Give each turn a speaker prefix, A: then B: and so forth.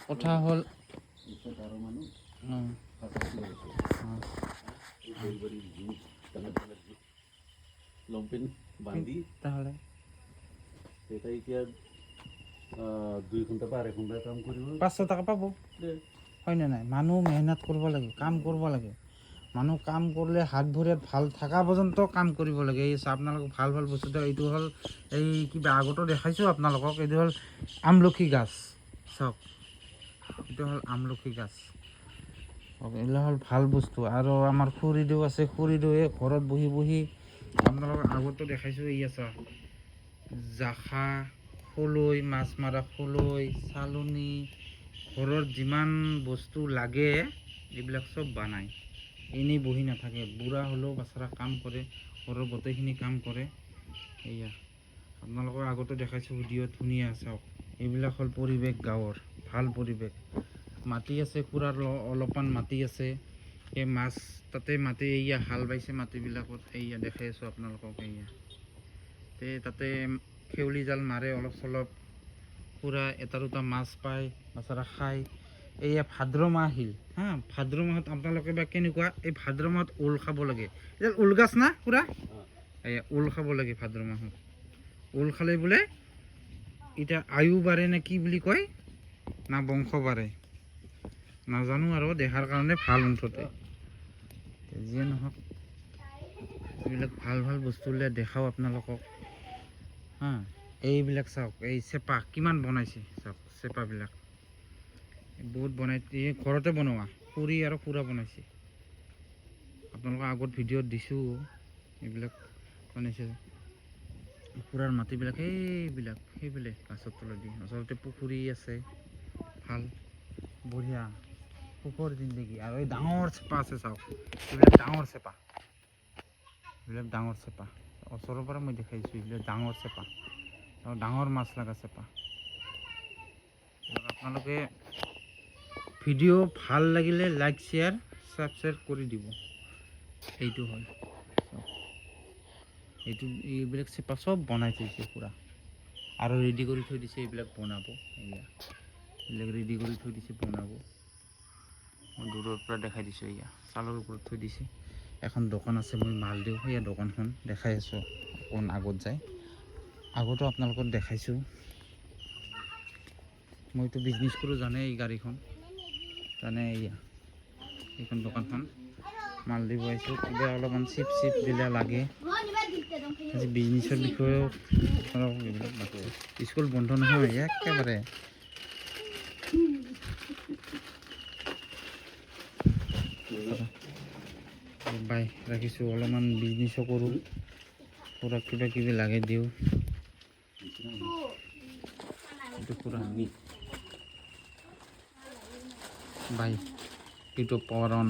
A: কথা হ'ল
B: লম্পেন বান্ধি
A: তাহলে
B: এটা এতিয়া 2 ঘণ্টা বা 1 ঘণ্টা কাম কৰিব
A: 500 টাকা পাব হয় না নাই মানুহ মেহনত কৰিব লাগে কাম কৰিব লাগে মানুহ কাম কৰিলে হাত ভৰিত ভাল থকা পৰ্যন্ত কাম কৰিব লাগে এই আপোনালোকক ভাল ভাল বস্তু এইটো হ'ল এই কিবা আগতো দেখাইছোঁ আপোনালোকক এইটো হ'ল আমলখি গাছ চাওক এইটো হ'ল আমলখি গাছ এইবিলাক হ'ল ভাল বস্তু আৰু আমাৰ খুৰীদেউ আছে খুৰীদেউৱে ঘৰত বহি বহি আপোনালোকক আগতো দেখাইছোঁ এই আছে জাখা খলৈ মাছ মৰা খলৈ চালনী ঘৰত যিমান বস্তু লাগে এইবিলাক চব বনায় এনেই বহি নাথাকে বুঢ়া হ'লেও বাচ্চাৰা কাম কৰে ঘৰৰ গোটেইখিনি কাম কৰে এয়া আপোনালোকৰ আগতো দেখাইছোঁ ভিডিঅ' ধুনীয়া চাওক এইবিলাক হ'ল পৰিৱেশ গাঁৱৰ ভাল পৰিৱেশ মাটি আছে খুৰাৰ অলপমান মাটি আছে এই মাছ তাতে মাটি এয়া হাল বাইছে মাটিবিলাকত এয়া দেখাই আছোঁ আপোনালোকক এয়া তাতে খেউলি জাল মাৰে অলপ চলপ খুৰা এটা দুটা মাছ পায় বাচ্চাৰা খায় এয়া ভাদ্ৰ মাহ আহিল হা ভাদ্ৰ মাহত আপোনালোকে বা কেনেকুৱা এই ভাদ্ৰ মাহত ওল খাব লাগে এতিয়া ওল গাছ না খুৰা এয়া ওল খাব লাগে ভাদ্ৰ মাহত ওল খালে বোলে এতিয়া আয়ু বাঢ়ে নে কি বুলি কয় না বংশ বাঢ়ে নাজানো আৰু দেহাৰ কাৰণে ভাল মুঠতে যিয়ে নহওক এইবিলাক ভাল ভাল বস্তুবিলাক দেখাওঁ আপোনালোকক হা এইবিলাক চাওক এই চেপা কিমান বনাইছে চাওক চেপাবিলাক বহুত বনাইছে ঘৰতে বনোৱা খুৰী আৰু খুৰা বনাইছে আপোনালোকৰ আগত ভিডিঅ'ত দিছোঁ এইবিলাক বনাইছে খুৰাৰ মাটিবিলাক সেইবিলাক গাছৰ তলেদি আচলতে পুখুৰী আছে ভাল বঢ়িয়া সুখৰ জিন্দগী আৰু এই ডাঙৰ চেপা আছে চাওক এইবিলাক ডাঙৰ চেপা ওচৰৰ পৰা মই দেখাইছোঁ এইবিলাক ডাঙৰ চেপা আৰু ডাঙৰ মাছ লগা চেপা আপোনালোকে ভিডিঅ' ভাল লাগিলে লাইক শ্বেয়াৰ ছাবস্ক্ৰাইব কৰি দিব এইটো হ'ল এইবিলাক চেপা চব বনাই থৈছে পুৰা আৰু ৰেডি কৰি থৈ দিছে এইবিলাক বনাব এইবিলাক ৰেডি কৰি থৈ দিছে বনাব মই দূৰৰ পৰা দেখাই দিছোঁ এয়া চালৰ ওপৰত থৈ দিছে এখন দোকান আছে মই মাল দিওঁ সেয়া দোকানখন দেখাই আছোঁ অকণ আগত যায় আগতো আপোনালোকক দেখাইছোঁ মইতো বিজনেছ কৰোঁ জানে এই গাড়ীখন জানে এয়া এইখন দোকানখন মাল দিব আহিছোঁ কিবা অলপমান চিপ দিলে লাগে আজি বিজনেছৰ বিষয়েও এইবিলাক নকওঁ স্কুল বন্ধ নহয় একেবাৰে বাই ৰাখিছোঁ অলপমান বিজনেছো কৰোঁ পুৰা কিবা কিবি লাগে দিওঁ এইটো পুৰা বাই ইউটিউব পাৱাৰ অন